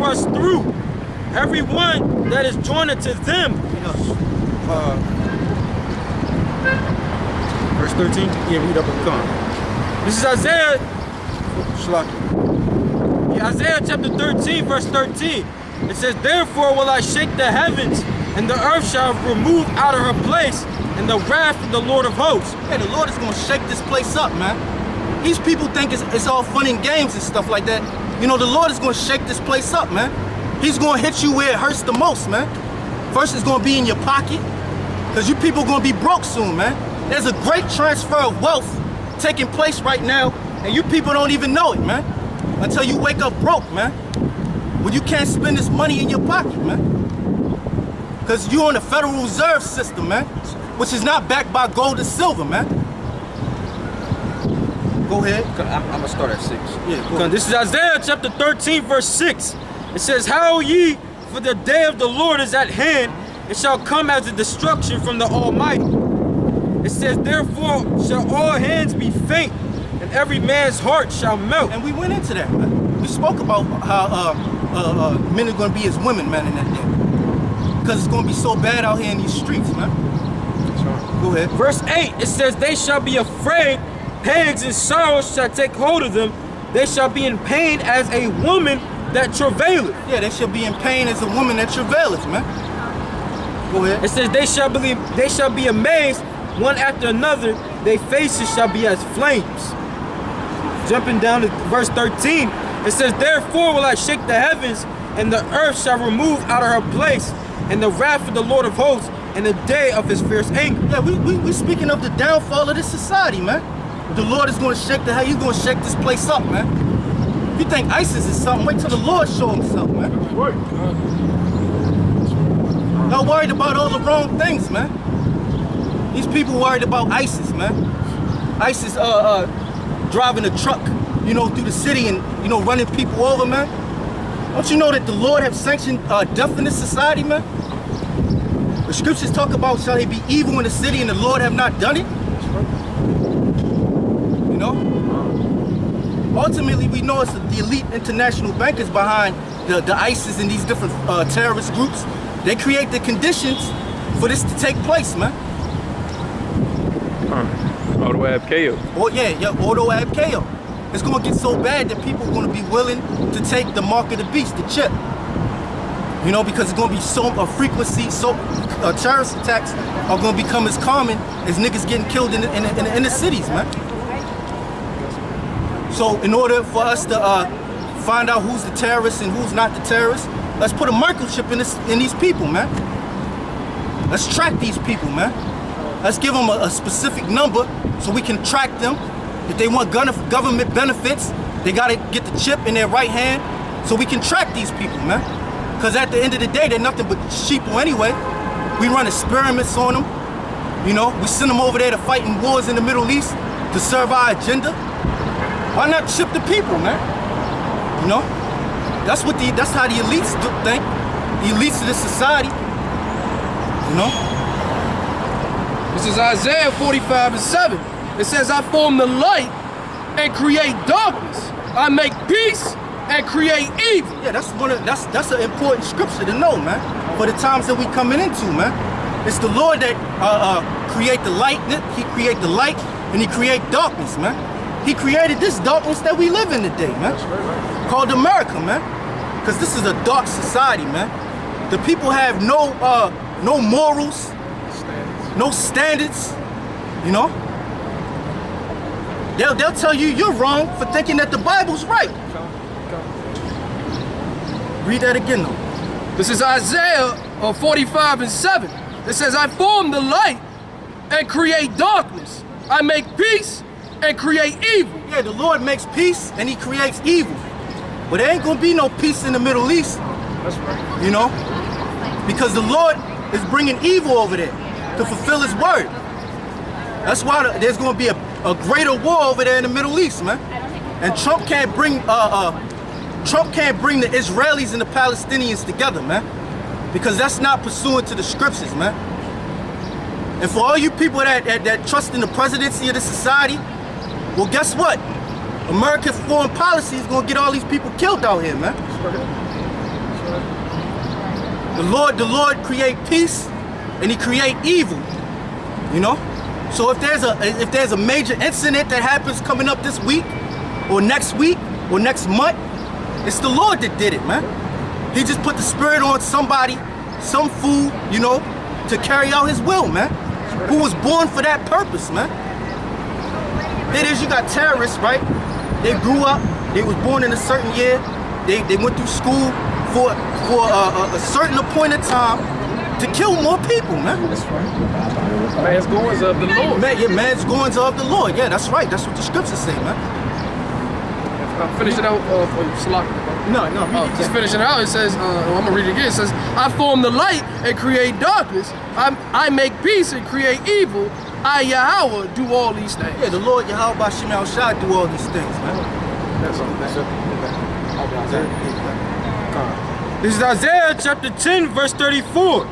thrust through. Every one that is joined to them. Verse 13? Yeah, read up and come. This is Isaiah. Isaiah chapter 13, verse 13. It says, therefore will I shake the heavens, and the earth shall remove out of her place, and the wrath of the Lord of hosts. Yeah, the Lord is going to shake this place up, man. These people think it's all fun and games and stuff like that. You know, the Lord is going to shake this place up, man. He's going to hit you where it hurts the most, man. First, it's going to be in your pocket, because you people are going to be broke soon, man. There's a great transfer of wealth taking place right now, and you people don't even know it, man. Until you wake up broke, man. When you can't spend this money in your pocket, man. Because you're on the Federal Reserve System, man. Which is not backed by gold or silver, man. Go ahead. I'm going to start at 6. Yeah, go ahead. This is Isaiah chapter 13, verse 6. It says, howl ye, for the day of the Lord is at hand. It shall come as a destruction from the Almighty. It says, therefore shall all hands be faint, and every man's heart shall melt. And we went into that, man. We spoke about how men are going to be as women, man, in that day. Because it's going to be so bad out here in these streets, man. Go ahead. Verse 8, it says, they shall be afraid, pangs and sorrows shall take hold of them. They shall be in pain as a woman that travaileth. Yeah, they shall be in pain as a woman that travaileth, man. Go ahead. It says, they shall be amazed one after another, their faces shall be as flames. Jumping down to verse 13, it says, therefore will I shake the heavens, and the earth shall remove out of her place, and the wrath of the Lord of hosts, and the day of his fierce anger. Yeah, we speaking of the downfall of this society, man. The Lord is going to shake he's going to shake this place up, man. If you think ISIS is something, wait till the Lord show himself, man. Y'all worried about all the wrong things, man. These people worried about ISIS, man. ISIS driving a truck, you know, through the city and, you know, running people over, man. Don't you know that the Lord have sanctioned death in this society, man? The scriptures talk about shall they be evil in the city and the Lord have not done it? You know? Ultimately, we know it's the elite international bankers behind the ISIS and these different terrorist groups. They create the conditions for this to take place, man. Auto ab KO. Oh yeah, auto ab KO. It's going to get so bad that people are going to be willing to take the mark of the beast, the chip. You know, because it's going to be so a frequency, so terrorist attacks are going to become as common as niggas getting killed in the inner cities, man. So in order for us to find out who's the terrorist and who's not the terrorist, let's put a microchip in these people, man. Let's track these people, man. Let's give them a specific number so we can track them. If they want government benefits, they gotta get the chip in their right hand so we can track these people, man. Because at the end of the day, they're nothing but sheeple anyway. We run experiments on them. You know, we send them over there to fight in wars in the Middle East to serve our agenda. Why not chip the people, man? You know? That's how the elites think. The elites of this society. You know? This is Isaiah 45:7. It says, I form the light and create darkness. I make peace and create evil. Yeah, that's an important scripture to know, man. For the times that we coming into, man. It's the Lord that create the light. He create the light and he create darkness, man. He created this darkness that we live in today, man. Called America, man. Because this is a dark society, man. The people have no morals, no standards, you know. They'll tell you you're wrong for thinking that the Bible's right. Read that again, though. This is Isaiah 45:7. It says, I form the light and create darkness. I make peace and create evil. Yeah, the Lord makes peace and he creates evil. But there ain't gonna be no peace in the Middle East. That's right. You know? Because the Lord is bringing evil over there to fulfill his word. That's why there's gonna be a greater war over there in the Middle East, man. And Trump can't bring the Israelis and the Palestinians together, man. Because that's not pursuant to the scriptures, man. And for all you people that trust in the presidency of the society, well, guess what? American foreign policy is gonna get all these people killed out here, man. The Lord create peace, and He create evil. You know. So if there's a major incident that happens coming up this week, or next month, it's the Lord that did it, man. He just put the spirit on somebody, some fool, you know, to carry out His will, man. Who was born for that purpose, man. It is, you got terrorists, right? They grew up, they was born in a certain year, they went through school for a certain appointed time to kill more people, man. That's right. Man's goings of the Lord. Man's goings of the Lord. Yeah, that's right. That's what the scriptures say, man. Finish it out for you, Slock. No. Just finishing it out, it says, I'm going to read it again. It says, I form the light and create darkness. I make peace and create evil. I, Yahweh, do all these things. Yeah, the Lord Yahweh Bashim Al-Shai do all these things, man. That's it. This is Isaiah chapter 10, verse 34.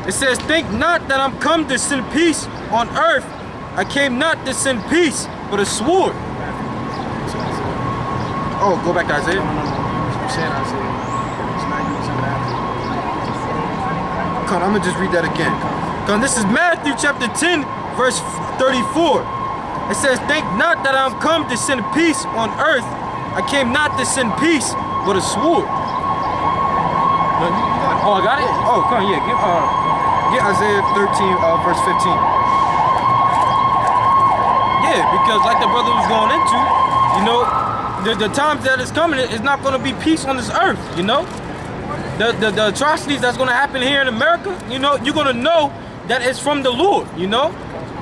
It says, think not that I'm come to send peace on earth. I came not to send peace, but a sword. Oh, go back to Isaiah. Come on, I'm gonna just read that again. Come on, this is Matthew chapter 10, verse 34. It says, think not that I'm come to send peace on earth. I came not to send peace, but a sword. Oh, I got it? Oh, come on, yeah. Get Isaiah 13, verse 15. Yeah, because like the brother was going into, you know, the times that it's coming, it's not going to be peace on this earth, you know? The atrocities that's going to happen here in America, you know, you're going to know that it's from the Lord, you know?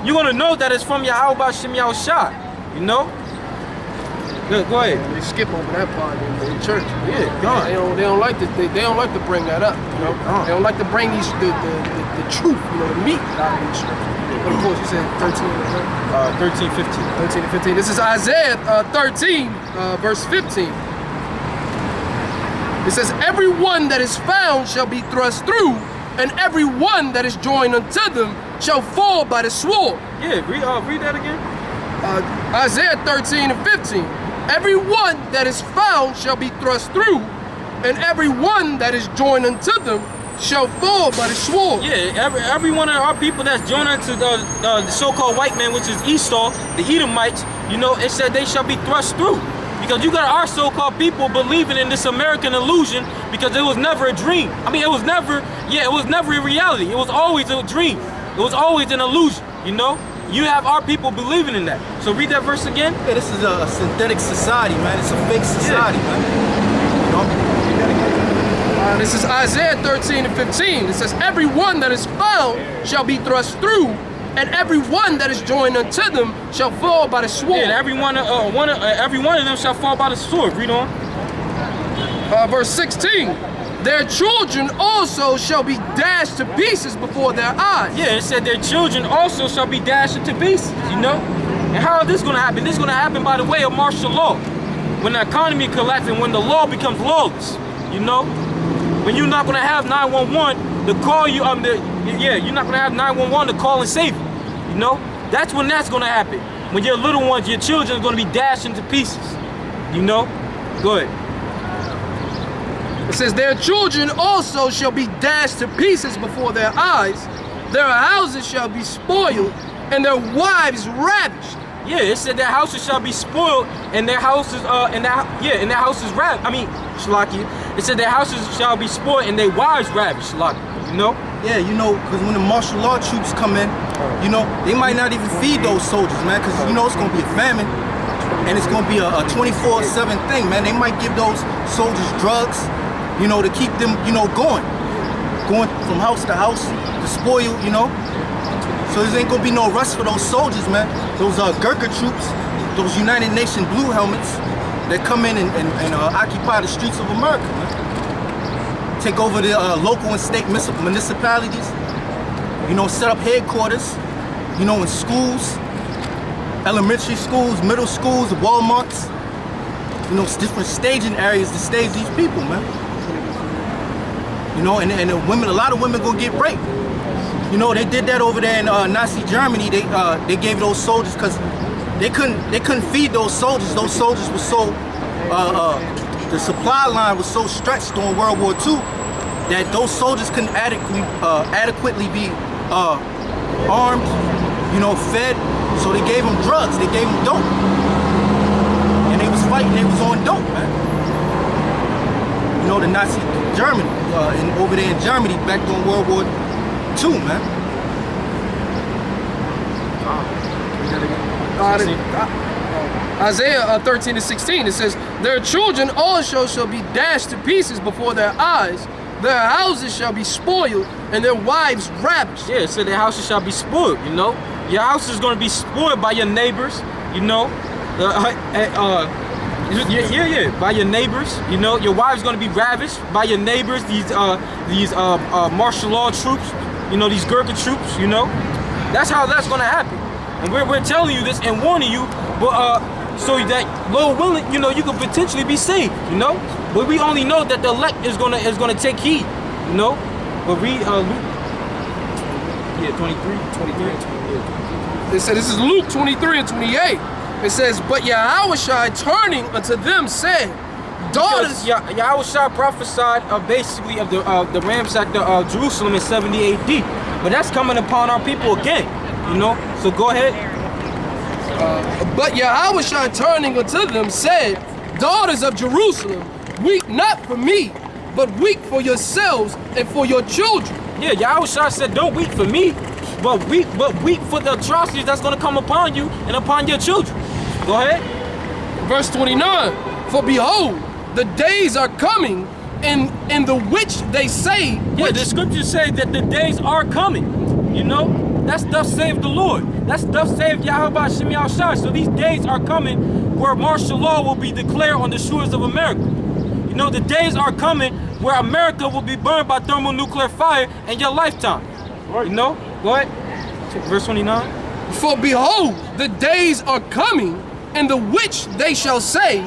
You're going to know that it's from Yahweh Bashim Yahushua, you know? Good, go ahead. They skip over that part in church. Yeah, God. They don't like to bring that up, you know? They don't like to bring the truth, you know, the meat out of these scriptures. But of course, you said 13, 13, 15. 13 and 15. This is Isaiah 13, verse 15. It says, everyone that is found shall be thrust through, and everyone that is joined unto them shall fall by the sword. Yeah, read that again. Isaiah 13 and 15. Everyone that is found shall be thrust through, and everyone that is joined unto them shall fall by the sword. Yeah, every one of our people that's joined unto the so-called white man, which is Esau, the Edomites, you know, it said they shall be thrust through. Because you got our so-called people believing in this American illusion because it was never a dream. I mean, it was never a reality. It was always a dream. It was always an illusion, you know? You have our people believing in that. So read that verse again. Yeah, this is a synthetic society, man. It's a fake society, man. You know? This is Isaiah 13 and 15. It says, everyone that is found shall be thrust through, and everyone that is joined unto them shall fall by the sword. Yeah, every one of them shall fall by the sword. Read on. Verse 16. Their children also shall be dashed to pieces before their eyes. Yeah, it said their children also shall be dashed into pieces, you know? And how is this going to happen? This is going to happen by the way of martial law. When the economy collapses and when the law becomes lawless, you know? When you're not going to have 911 to call you, you're not going to have 911 to call and save you, you know? That's when that's going to happen. When your little ones, your children are going to be dashed into pieces, you know? Go ahead. It says, their children also shall be dashed to pieces before their eyes. Their houses shall be spoiled, and their wives ravished. Yeah, it said their houses shall be spoiled, and their houses, and their houses ravished. I mean, Shalaki. It said their houses shall be spoiled, and their wives ravished. Shalaki. You know? Yeah, you know, because when the martial law troops come in, you know, they might not even feed those soldiers, man, because you know it's gonna be a famine, and it's gonna be a 24/7 thing, man. They might give those soldiers drugs, you know, to keep them, you know, going from house to house to spoil, you know. So there ain't gonna be no rest for those soldiers, man. Those Gurkha troops, those United Nations blue helmets that come in and occupy the streets of America, man. Take over the local and state municipalities, you know, set up headquarters, you know, in schools, elementary schools, middle schools, Walmarts, you know, different staging areas to stage these people, man. You know, and the women, a lot of women gonna get raped. You know, they did that over there in Nazi Germany. They gave those soldiers because they couldn't feed those soldiers. Those soldiers were so the supply line was so stretched during World War II that those soldiers couldn't adequately be armed, you know, fed. So they gave them drugs, they gave them dope. And they was fighting, they was on dope, man. You know, the Nazi Germany, over there in Germany back during World War II, man. Isaiah 13 and 16, it says, their children also shall be dashed to pieces before their eyes. Their houses shall be spoiled, and their wives ravished. Yeah, so their houses shall be spoiled, you know. Your house is going to be spoiled by your neighbors, you know. By your neighbors, you know. Your wife's going to be ravished by your neighbors, these martial law troops, you know, these Gurkha troops, you know. That's how that's going to happen. And we're telling you this and warning you, but so that, Lord willing, you know, you could potentially be saved, you know. But we only know that the elect is gonna take heed, you know. But read Luke, 23 and 28. It said, this is Luke 23 and 28. It says, but Yahushua turning unto them said, daughters. Yahushua prophesied basically of the ransack of Jerusalem in 70 AD. But that's coming upon our people again, you know. So go ahead. But Yahushua turning unto them said, daughters of Jerusalem, weep not for me, but weep for yourselves and for your children. Yeah, Yahushua said, don't weep for me, but weep for the atrocities that's going to come upon you and upon your children. Go ahead. Verse 29, for behold, the days are coming in the which they say. Yeah, the scriptures say that the days are coming, you know. That's thus saved the Lord. That's thus saved Yahweh Shem Yahushua. So these days are coming where martial law will be declared on the shores of America. You know, the days are coming where America will be burned by thermonuclear fire in your lifetime. Right. You know? Go ahead. Verse 29. For behold, the days are coming in the which they shall say,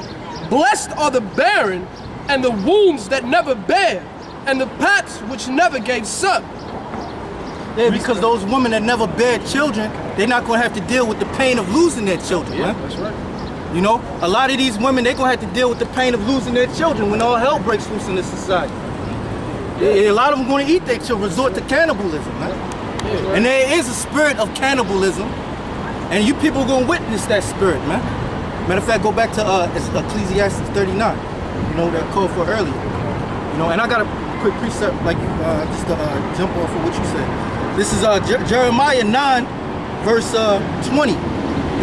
blessed are the barren, and the wombs that never bare, and the paps which never gave suck. Yeah, because those women that never bear children, they're not going to have to deal with the pain of losing their children, Yeah, man. that's right. You know, a lot of these women, they're going to have to deal with the pain of losing their children when all hell breaks loose in this society. Yeah, a lot of them going to eat their children, resort to cannibalism, man. Yeah. And there is a spirit of cannibalism, and you people are going to witness that spirit, man. Matter of fact, go back to Ecclesiastes 39, you know, that called for earlier. You know, and I got a quick precept, like, just to jump off of what you said. This is Jeremiah 9, verse 20.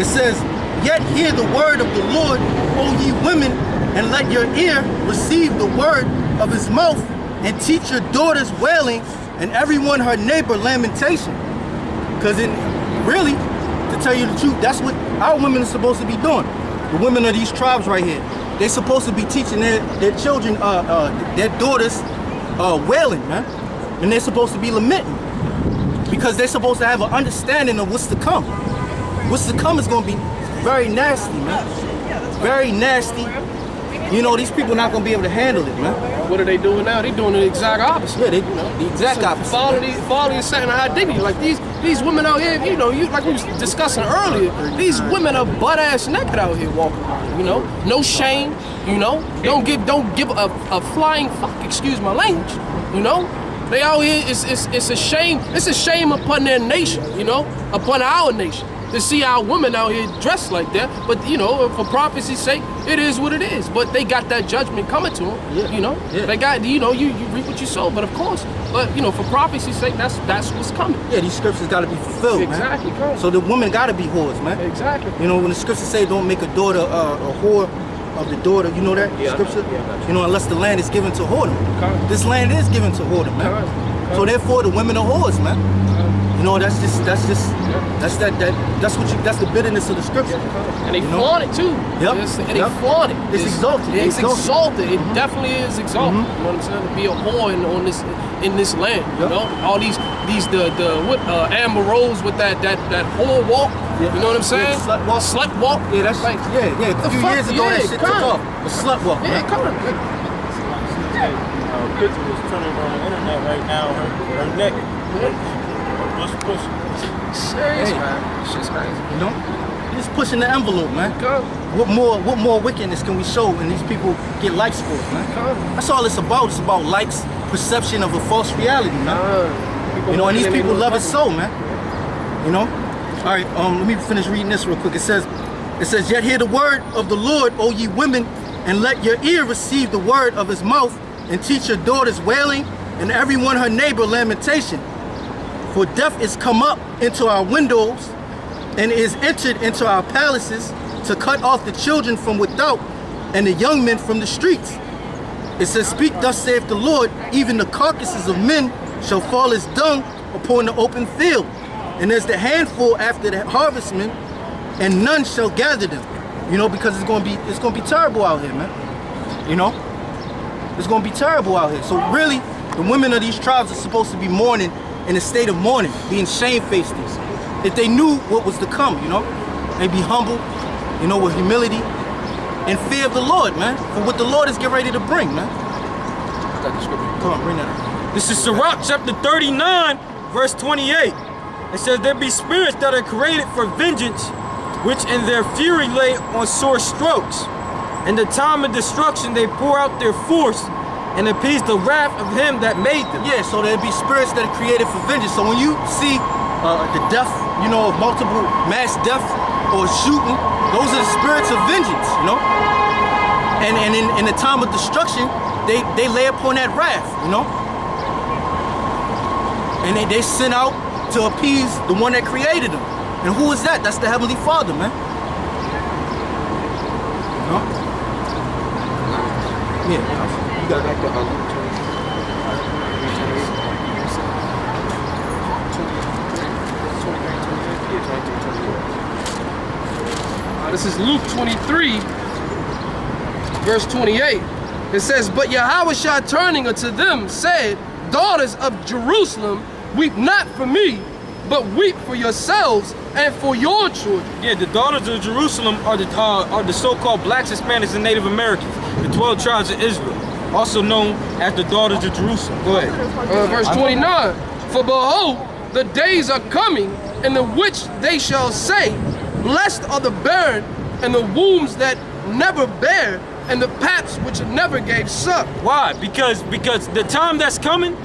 It says, yet hear the word of the Lord, O ye women, and let your ear receive the word of his mouth, and teach your daughters wailing, and everyone her neighbor lamentation. Because really, to tell you the truth, that's what our women are supposed to be doing. The women of these tribes right here. They're supposed to be teaching their children, their daughters, wailing, man. And they're supposed to be lamenting. Because they're supposed to have an understanding of what's to come. What's to come is going to be very nasty, man. Very nasty. You know, these people are not going to be able to handle it, man. What are they doing now? They're doing the exact opposite. Yeah, the exact opposite. Following a certain identity. Like these women out here, you know, like we was discussing earlier, these women are butt ass naked out here walking around, you know? No shame, you know? Don't give a flying fuck, excuse my language, you know? They out here, it's a shame upon their nation, you know, upon our nation, to see our women out here dressed like that. But, you know, for prophecy's sake, it is what it is. But they got that judgment coming to them, you know. Yeah. They got, you know, you reap what you sow, but of course. But, you know, for prophecy's sake, that's what's coming. Yeah, these scriptures got to be fulfilled, exactly, man. Exactly. So the women got to be whores, man. Exactly. You know, when the scriptures say don't make a daughter a whore of the daughter, you know that scripture? Yeah, you know, unless the land is given to whoredom. This land is given to whoredom, man. So therefore, the women are whores, man. You know, that's the bitterness of the scripture. And they flaunt it too. Yep. And they flaunt it. It's exalted. It's exalted. It definitely is exalted. You know what I'm saying? To be a whore in this land. You know, all these Amber Rose with that whore walk. You know what I'm saying? Slut walk. Yeah, that's like a few years ago that shit took off. The slut walk. Yeah, come on. Picture was turning on the internet right now. Her neck. Just pushing. Serious, man. Shit's crazy. You know, just pushing the envelope, man. What more wickedness can we show when these people get likes for it, man? That's all it's about. It's about likes, perception of a false reality, man. You know, and these people love it so, man. You know? All right, let me finish reading this real quick. It says, yet hear the word of the Lord, O ye women, and let your ear receive the word of his mouth, and teach your daughters wailing, and everyone her neighbor lamentation. For death is come up into our windows, and is entered into our palaces, to cut off the children from without, and the young men from the streets. It says, speak thus saith the Lord, even the carcasses of men shall fall as dung upon the open field, and as the handful after the harvestmen, and none shall gather them. You know, because it's gonna be terrible out here, man. You know? It's gonna be terrible out here. So really, the women of these tribes are supposed to be mourning in a state of mourning, being shamefaced. If they knew what was to come, you know, they'd be humble, you know, with humility and fear of the Lord, man, for what the Lord is getting ready to bring, man. Come on, bring that up. This is Sirach chapter 39, verse 28. It says, there be spirits that are created for vengeance, which in their fury lay on sore strokes. In the time of destruction they pour out their force, and appease the wrath of him that made them. Yeah, so there be spirits that are created for vengeance. So when you see the death, you know, of multiple mass death or shooting, those are the spirits of vengeance, you know? And in the time of destruction, they lay upon that wrath, you know? And they send out to appease the one that created them. And who is that? That's the Heavenly Father, man. You know? Yeah, you got that. This is Luke 23, verse 28. It says, but Yahweh turning unto them said, daughters of Jerusalem, weep not for me, but weep for yourselves and for your children. Yeah, the daughters of Jerusalem are the so-called blacks, Hispanics, and Native Americans, the 12 tribes of Israel, also known as the daughters of Jerusalem. Go ahead. Verse 29, for behold, the days are coming, in the which they shall say, blessed are the barren, and the wombs that never bear, and the paps which never gave suck. Why? Because the time that's coming,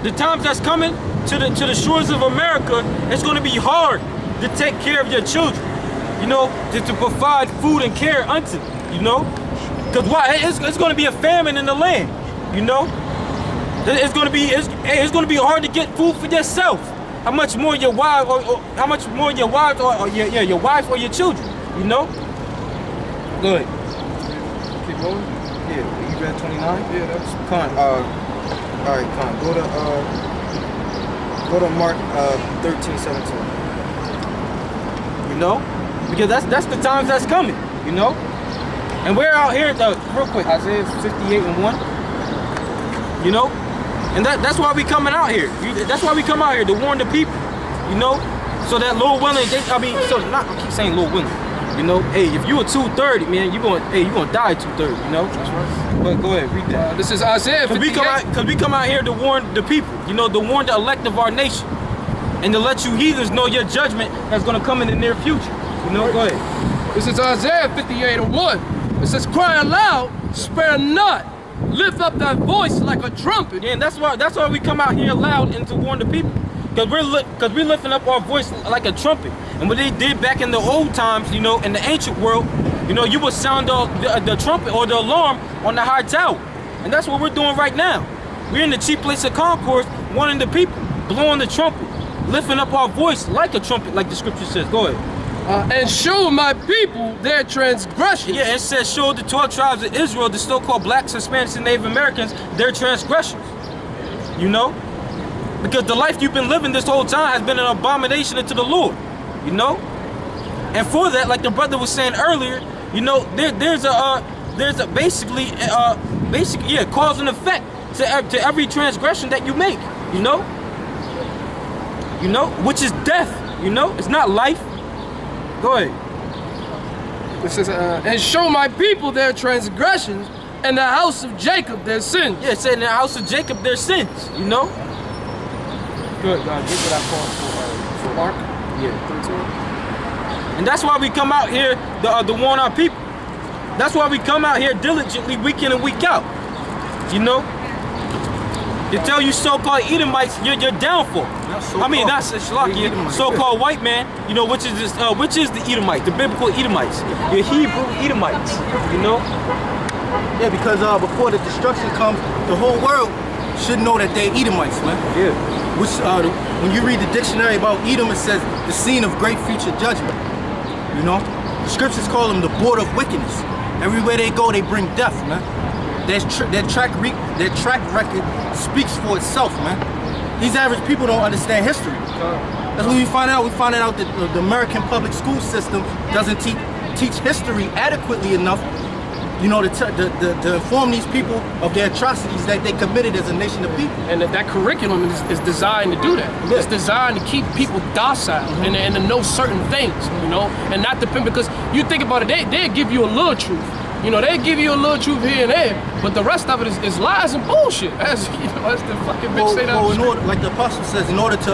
to the shores of America, it's going to be hard to take care of your children, you know, to provide food and care unto them, you know? Because why? It's going to be a famine in the land, you know? It's going to be hard to get food for yourself. How much more your wife or your wife or your children, you know? Good. Keep going. Yeah, you read 29? Yeah, that's Con, all right, Con, go to Mark 13:17. You know? Because that's the times that's coming, you know? And we're out here, real quick, Isaiah 58:1. You know? And that's why we coming out here. That's why we come out here, to warn the people, you know? So that Lord willing, I keep saying Lord willing. You know, hey, if you a 230, man, you gonna die at 230, you know? That's right. But go ahead, read that. This is Isaiah 58. Because we come out here to warn the people, you know, to warn the elect of our nation. And to let you heathens know your judgment that's gonna come in the near future. You know, go ahead. This is Isaiah 58:1. It says, cry aloud, spare not, lift up thy voice like a trumpet. Yeah, and that's why we come out here loud and to warn the people. Because we're lifting up our voice like a trumpet. And what they did back in the old times, you know, in the ancient world, you know, you would sound the trumpet or the alarm on the high tower. And that's what we're doing right now. We're in the chief place of concourse, warning the people, blowing the trumpet, lifting up our voice like a trumpet, like the scripture says. Go ahead. And show my people their transgressions. Yeah, it says show the 12 tribes of Israel, the so-called blacks, Hispanics, and Native Americans, their transgressions. You know? Because the life you've been living this whole time has been an abomination unto the Lord. You know? And for that, like the brother was saying earlier, you know, there's a basically cause and effect to every transgression that you make, you know? You know, which is death, you know? It's not life. Go ahead. It says, and show my people their transgressions, and the house of Jacob their sins. Yeah, it said in the house of Jacob their sins, you know? Good, God, get what I call for Mark? Yeah. 13. And that's why we come out here to warn our people. That's why we come out here diligently week in and week out. You know? To tell you so-called Edomites, you're downfall. I mean, that's Shalaki, so-called white man. You know, which is the Edomite, the biblical Edomites, your Hebrew Edomites. You know. Yeah, because before the destruction comes, the whole world should know that they're Edomites, man. Yeah. Which, when you read the dictionary about Edom, it says the scene of great future judgment. You know, the scriptures call them the border of wickedness. Everywhere they go, they bring death, man. Their track record speaks for itself, man. These average people don't understand history. That's what we find out. We find out that the American public school system doesn't teach history adequately enough, you know, to inform these people of the atrocities that they committed as a nation of people. And that curriculum is designed to do that. Yeah. It's designed to keep people docile and to know certain things, you know, and not depend, because you think about it, they'll give you a little truth. You know, they give you a little truth here and there, but the rest of it is lies and bullshit. As you know, as the fucking bitch say that. Well, in order, like the apostle says, in order to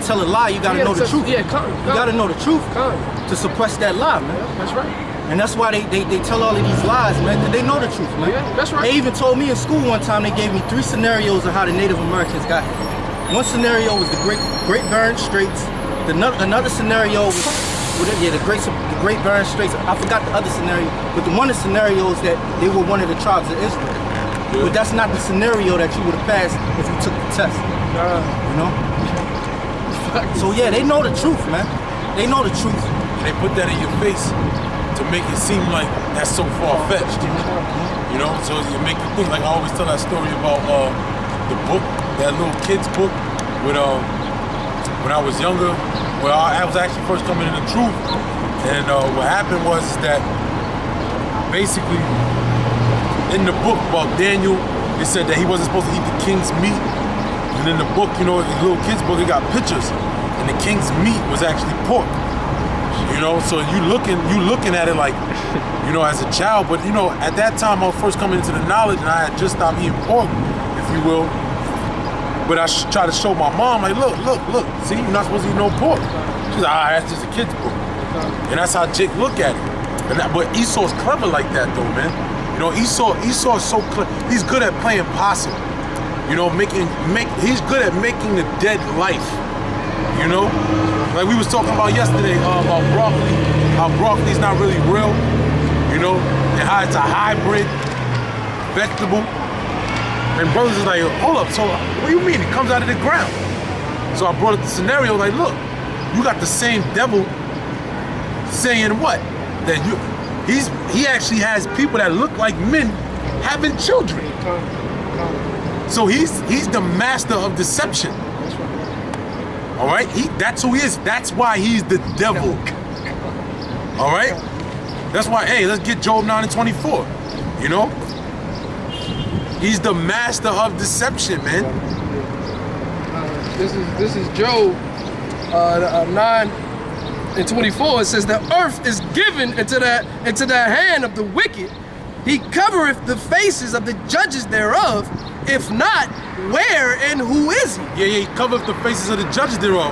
tell a lie, you gotta know the truth. Yeah, you gotta know the truth to suppress that lie, man. Yeah, that's right. And that's why they tell all of these lies, man, because they know the truth, man. Yeah, that's right. They even told me in school one time, they gave me 3 scenarios of how the Native Americans got here. One scenario was the Great Barren Straits. Another scenario was the Great Barren Straits. I forgot the other scenario, but one of the scenarios that they were one of the tribes of Israel. Yeah. But that's not the scenario that you would have passed if you took the test. You know? So yeah, they know the truth, man. They know the truth. They put that in your face to make it seem like that's so far-fetched. You know? So it make you think, like I always tell that story about the book, that little kid's book with when I was younger. Well, I was actually first coming into the truth, and what happened was that basically in the book about Daniel, it said that he wasn't supposed to eat the king's meat, and in the book, you know, the little kid's book, it got pictures, and the king's meat was actually pork. You know, so you looking at it like, you know, as a child, but you know, at that time I was first coming into the knowledge, and I had just stopped eating pork, if you will. But I try to show my mom, like, look, see, you're not supposed to eat no pork. She's like, that's just a kid's book. And that's how Jake look at it. But Esau's clever like that, though, man. You know, Esau is so clever. He's good at playing possum. You know, he's good at making the dead life. You know? Like we was talking about yesterday, about broccoli, how broccoli's not really real. You know, and how it's a hybrid vegetable. And brothers is like, hold up, so what do you mean? It comes out of the ground. So I brought up the scenario, like, look, you got the same devil saying what? That he actually has people that look like men having children. So he's the master of deception. All right? That's who he is. That's why he's the devil. All right? That's why, hey, let's get Job 9:24. You know? He's the master of deception, man. This is Job 9:24. It says, the earth is given into the hand of the wicked. He covereth the faces of the judges thereof. If not, where and who is he? Yeah, he covereth the faces of the judges thereof.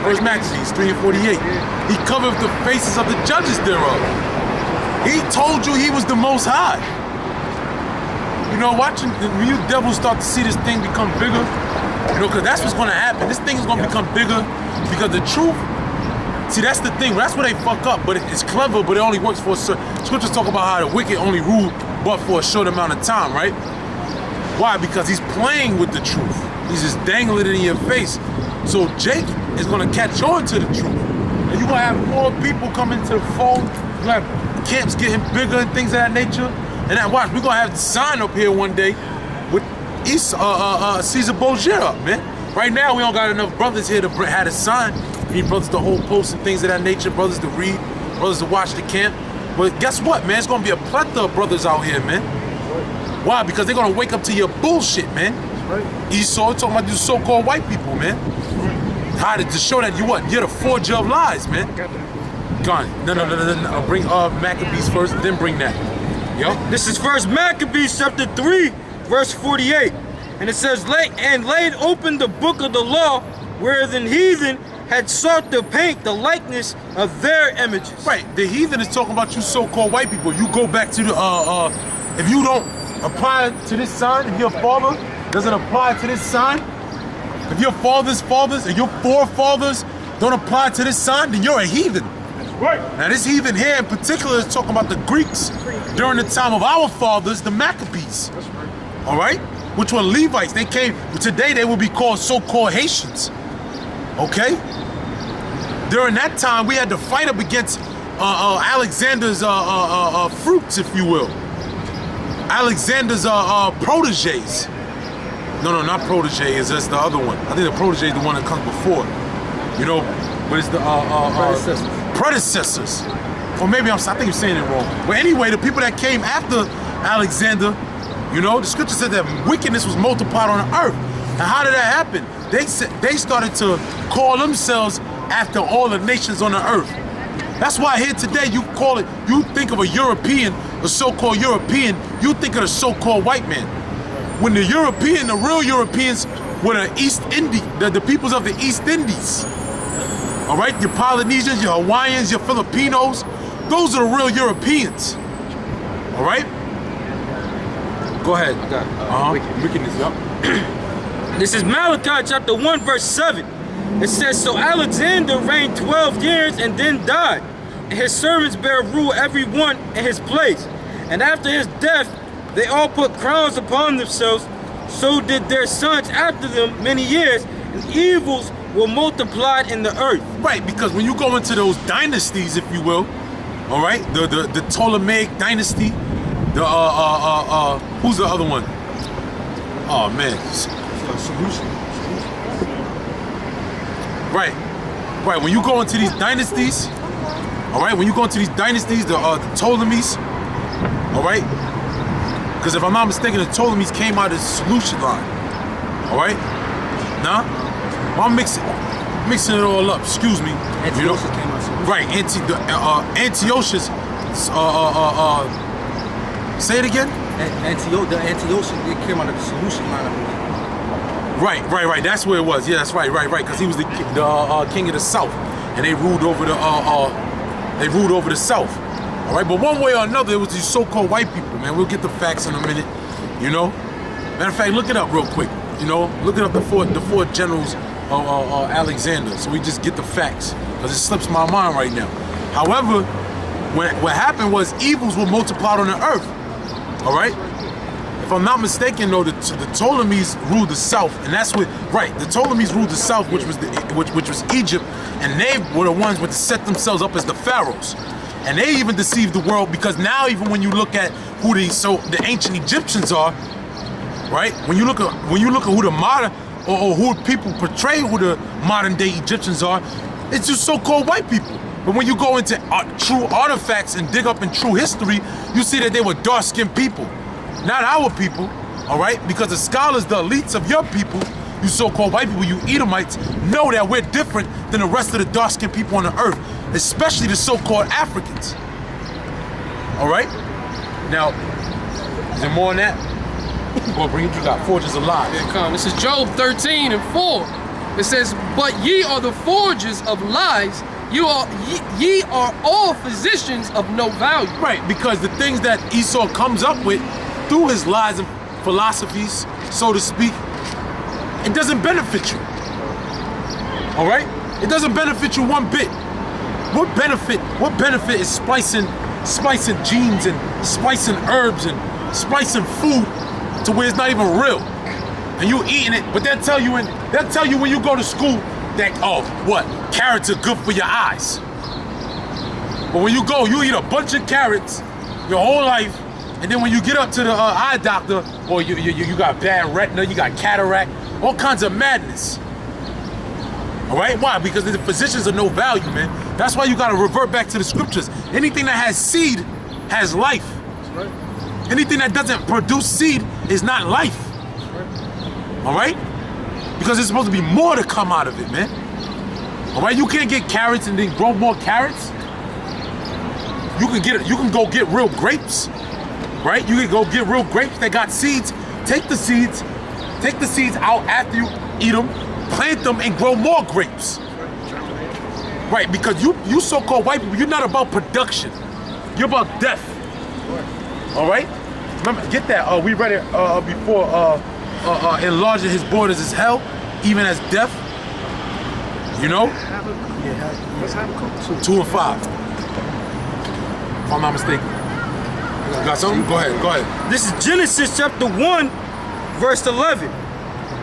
First Maccabees 3:48. He covereth the faces of the judges thereof. He told you he was the Most High. You know, when you devils start to see this thing become bigger, you know, because that's what's going to happen. This thing is going to become bigger because the truth, see, that's the thing. That's where they fuck up, but it's clever, but it only works for a certain. Scriptures talk about how the wicked only rule but for a short amount of time, right? Why? Because he's playing with the truth. He's just dangling it in your face. So Jake is going to catch on to the truth. And you're going to have more people coming to the fold. You're going to have camps getting bigger and things of that nature. And that, watch, we're gonna have the sign up here one day with Caesar Borgia up, man. Right now, we don't got enough brothers here to have a sign. We need brothers to hold posts and things of that nature, brothers to read, brothers to watch the camp. But guess what, man? It's gonna be a plethora of brothers out here, man. Why? Because they're gonna wake up to your bullshit, man. Esau, talking about these so-called white people, man. How to show that you're the forger of lies, man. Go on. No. Bring Maccabees first, then bring that. Yo. This is First Maccabees chapter 3, verse 48. And it says, laid open the book of the law, where the heathen had sought to paint the likeness of their images. Right. The heathen is talking about you so-called white people. You go back to the if you don't apply to this sign, if your father doesn't apply to this sign, if your father's fathers and your forefathers don't apply to this sign, then you're a heathen. Right. Now this heathen here in particular is talking about the Greeks during the time of our fathers, the Maccabees. All right? Which were Levites. They came, today they would be called so-called Haitians. Okay? During that time, we had to fight up against Alexander's fruits, if you will. Alexander's proteges. No, not proteges. That's the other one. I think the protege is the one that comes before. You know, but it's the predecessors. Or maybe I think I'm saying it wrong. But anyway, the people that came after Alexander, you know, the scripture said that wickedness was multiplied on the earth. And how did that happen? They started to call themselves after all the nations on the earth. That's why here today you think of a European, a so-called European, you think of the so-called white man. When the real Europeans were the East Indies, the peoples of the East Indies. All right, your Polynesians, your Hawaiians, your Filipinos, those are the real Europeans. All right? Go ahead. Wickedness, yup. This is Malachi chapter 1 verse 7. It says, so Alexander reigned 12 years and then died. And his servants bare rule every one in his place. And after his death, they all put crowns upon themselves. So did their sons after them many years. And evils were multiplied in the earth. Right, because when you go into those dynasties, if you will, all right, the Ptolemaic dynasty, the who's the other one? Oh man, right. When you go into these dynasties, all right, the Ptolemies, all right, because if I'm not mistaken, the Ptolemies came out of the Seleucid line, all right. Nah, well, I'm mixing it all up. Excuse me. Antiochus came out. Right, Antiochus. Say it again. The Antiochus, they came out of the Seleucid line, I believe. Right. That's where it was. Yeah, that's right. Because he was the king of the south, and they ruled over the south. All right, but one way or another, it was these so-called white people. Man, we'll get the facts in a minute. You know, matter of fact, look it up real quick. You know, look it up the four generals of Alexander, so we just get the facts, because it slips my mind right now. However, what happened was evils were multiplied on the earth. All right. If I'm not mistaken, though, the Ptolemies ruled the south, and that's what the Ptolemies ruled the south, which was Egypt, and they were the ones that set themselves up as the pharaohs, and they even deceived the world, because now even when you look at who the ancient Egyptians are, right? When you look at who the modern or who people portray who the modern day Egyptians are, it's just so-called white people. But when you go into true artifacts and dig up in true history, you see that they were dark-skinned people. Not our people, all right? Because the scholars, the elites of your people, you so-called white people, you Edomites, know that we're different than the rest of the dark-skinned people on the earth, especially the so-called Africans. All right? Now, is there more on that? Boy, bring it, you got forges alive. Here it comes. This is Job 13:4. It says, but ye are the forgers of lies. Ye are all physicians of no value. Right, because the things that Esau comes up with through his lies and philosophies, so to speak, it doesn't benefit you. All right? It doesn't benefit you one bit. What benefit is splicing genes and splicing herbs and splicing food to where it's not even real, and you eating it? But they'll tell you when you go to school that, oh, what, carrots are good for your eyes. But when you go, you eat a bunch of carrots your whole life, and then when you get up to the eye doctor, or you got bad retina, you got cataract, all kinds of madness. All right, why? Because the physicians are no value, man. That's why you got to revert back to the scriptures. Anything that has seed has life. Right. Anything that doesn't produce seed is not life. All right? Because there's supposed to be more to come out of it, man. All right? You can't get carrots and then grow more carrots. You can go get real grapes, right? You can go get real grapes that got seeds. Take the seeds out after you eat them, plant them, and grow more grapes. Right? Because you so-called white people, you're not about production. You're about death. All right? Remember, get that. We read it before. Enlarging his borders is hell, even as death. You know? Let's have a cook 2 and 5. If I'm not mistaken. You got something? Go ahead. This is Genesis chapter 1, verse 11.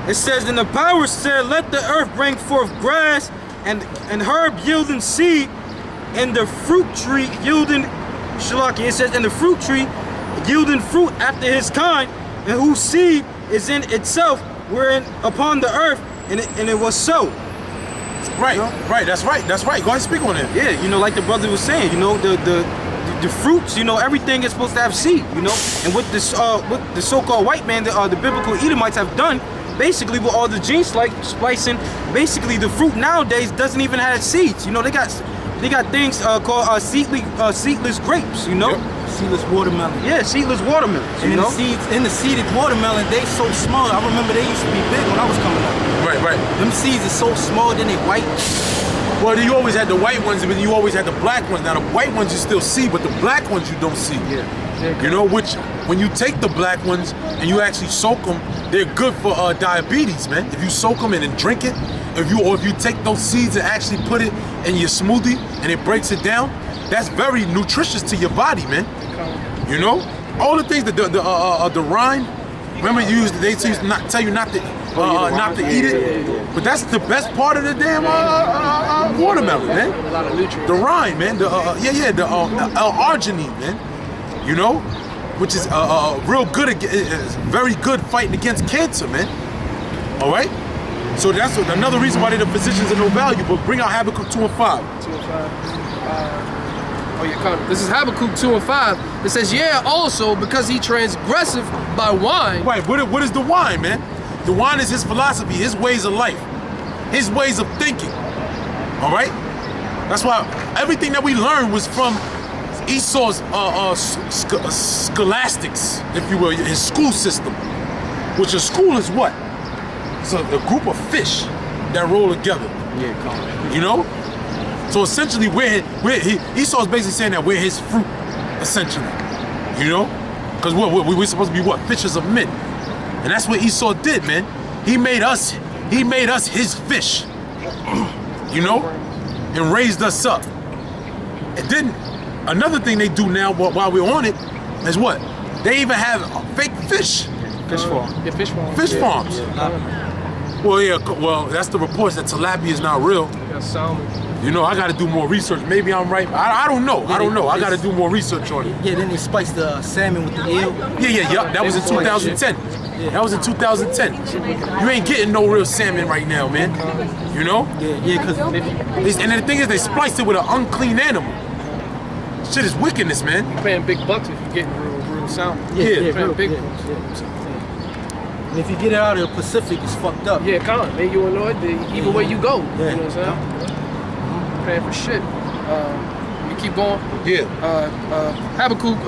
It says, and the power said, let the earth bring forth grass and herb yielding seed, and the fruit tree yielding, Shalaki, it says, and the fruit tree yielding fruit after his kind, and whose seed is in itself, wherein upon the earth, and it was so. Right, You know? right, that's right. Go ahead and speak on it. Yeah, you know, like the brother was saying, you know, the fruits, you know, everything is supposed to have seed, you know, and what the so-called white man, the biblical Edomites have done, basically with all the gene splicing, basically the fruit nowadays doesn't even have seeds. You know, they got things called seedless grapes. You know, Seedless watermelon. yeah, seedless watermelons. And You know, in the seeded watermelon, they so small. I remember they used to be big when I was coming up. Right. Them seeds are so small, then they white. Well, you always had the white ones, but you always had the black ones. Now, the white ones you still see, but the black ones you don't see. Yeah. You know, which, when you take the black ones and you actually soak them, they're good for diabetes, man. If you soak them and then drink it, if you take those seeds and actually put it in your smoothie and it breaks it down, that's very nutritious to your body, man. You know, all the things that the rind. Remember, they used to not tell you not to eat it, but that's the best part of the damn watermelon, man. A lot of nutrients. The rind, man. The L-arginine, man. You know, which is real good. Is very good fighting against cancer, man. All right. So that's another reason why the physicians are no value. But bring out Habakkuk 2 and 5. 2 and 5. This is Habakkuk 2 and 5. It says, yeah, also because he transgressive by wine. Right. What is the wine, man? The wine is his philosophy, his ways of life, his ways of thinking. All right. That's why everything that we learned was from Esau's scholastics, if you will, his school system. Which a school is what? It's a group of fish that roll together. yeah, You know? So essentially, Esau's basically saying that we're his fruit, essentially. You know? Because we're supposed to be what? Fishers of men. And that's what Esau did, man. He made us his fish. You know? And raised us up. And then another thing they do now while we're on it is what? They even have fake fish. fish farm. Yeah, fish farms. Fish farms. Well, that's the reports that tilapia is not real. Got salmon. You know, I got to do more research. Maybe I'm right. I don't know. I got to do more research on it. Yeah, then they spiced the salmon with the eel. Yeah. That was in 2010. That was in 2010. You ain't getting no real salmon right now, man. You know? Yeah, because And the thing is, they spliced it with an unclean animal. Shit is wickedness, man. You're paying big bucks if you're getting real salmon. Yeah, paying big yeah, bucks. and if you get it out of the Pacific, it's fucked up. Yeah, come on, man. You annoyed either way you go. Yeah. You know what I'm saying? Paying for shit. You keep going. Yeah. Habakkuk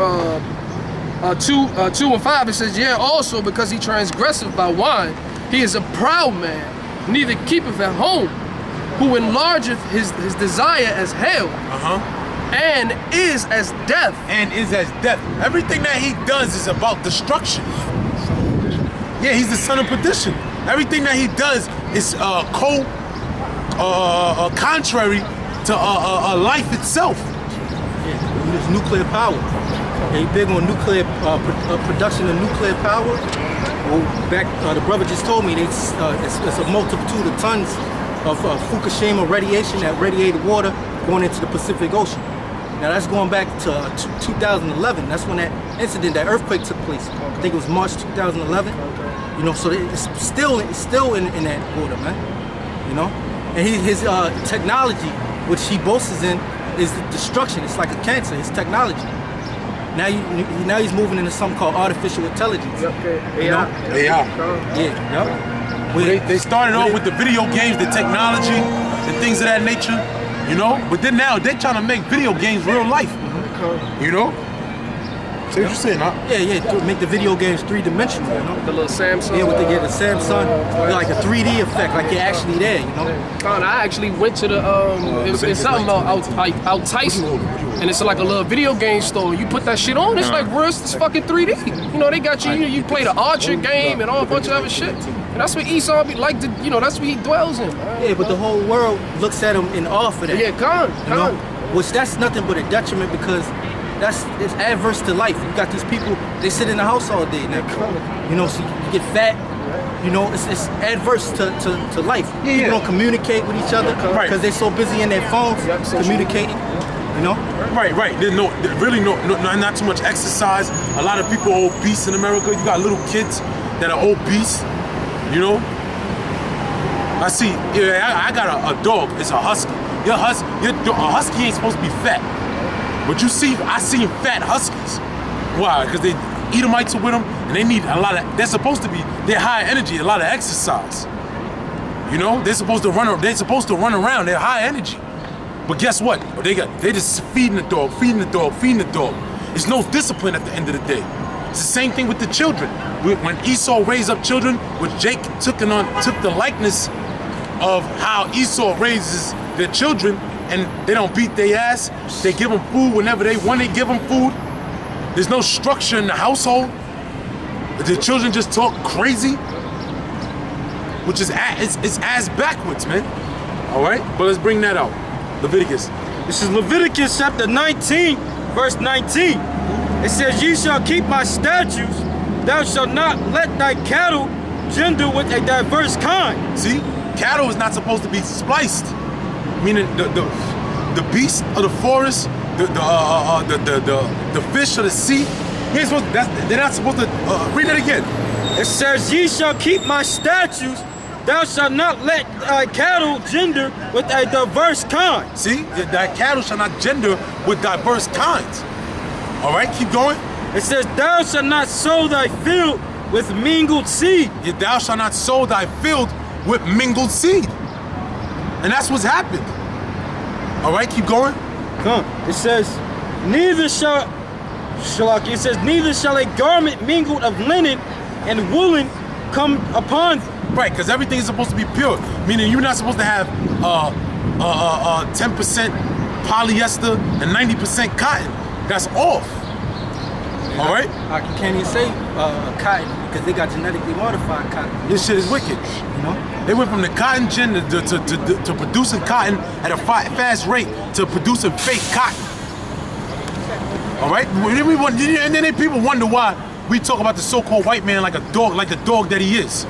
2 and 5, it says, yeah, also because he transgressive by wine, he is a proud man, neither keepeth at home, who enlargeth his desire as hell, and is as death. And is as death. Everything that he does is about destruction. Yeah, he's the son of perdition. Everything that he does is contrary to life itself. Yeah, there's nuclear power. They big on nuclear production of nuclear power. Well, the brother just told me it's a multitude of tons of Fukushima radiation, that radiated water going into the Pacific Ocean. Now that's going back to 2011. That's when that incident, that earthquake took place. I think it was March 2011. You know, so it's still in that water, man. You know, and his technology, which he boasts in, is the destruction. It's like a cancer. It's technology. Now he's moving into something called artificial intelligence. Okay. You know? AI. Yeah. They started off with the video games, the technology, and things of that nature, you know? But then now they're trying to make video games real life, you know? Say what you saying, huh? Yeah, to make the video games three-dimensional, you know? The little Samsung. Yeah, with the Samsung, like a 3D effect, like you're actually there, you know? Con, I actually went to the it's something out Tyson, and it's like a little video game store. You put that shit on, it's like real, it's fucking 3D. You know, they got you play the Archer game and all a bunch of other shit. And that's what Esau be like to, you know, that's what he dwells in. Yeah, but the whole world looks at him in awe for that. Yeah, con. Which that's nothing but a detriment because it's adverse to life. You got these people, they sit in the house all day now. You know, so you get fat. You know, it's adverse to life. People don't communicate with each other because they're so busy in their phones communicating. You know? Right. There's not too much exercise. A lot of people are obese in America. You got little kids that are obese. You know? I see. Yeah, I got a dog. It's a husky. A husky ain't supposed to be fat. But I see fat huskies. Why? Because they Edomites are with them, and they need a lot of. They're high energy, a lot of exercise. You know, they're supposed to run around. They're high energy. But guess what? They just feeding the dog. There's no discipline at the end of the day. It's the same thing with the children. When Esau raised up children, which Jake took the likeness of how Esau raises their children, and they don't beat their ass. They give them food whenever they want. They give them food. There's no structure in the household. The children just talk crazy, which is it's ass backwards, man. All right, but let's bring that out. Leviticus. This is Leviticus chapter 19, verse 19. It says, "Ye shall keep my statutes. Thou shalt not let thy cattle gender with a diverse kind." See, cattle is not supposed to be spliced. Meaning the beast of the forest, the fish of the sea. They're not supposed to. Read it again. It says, "Ye shall keep my statutes. Thou shalt not let thy cattle gender with a diverse kind." See, thy cattle shall not gender with diverse kinds. All right, keep going. It says, "Thou shalt not sow thy field with mingled seed." Thou shalt not sow thy field with mingled seed. And that's what's happened. All right, keep going. Come. It says, neither shall a garment mingled of linen and woolen come upon thee. Right, because everything is supposed to be pure. Meaning you're not supposed to have 10% polyester and 90% cotton. That's off. All right? I can't even say cotton because they got genetically modified cotton. This shit is wicked. You know? They went from the cotton gin to producing cotton at a fast rate to producing fake cotton. All right? And then people wonder why we talk about the so-called white man like the dog that he is.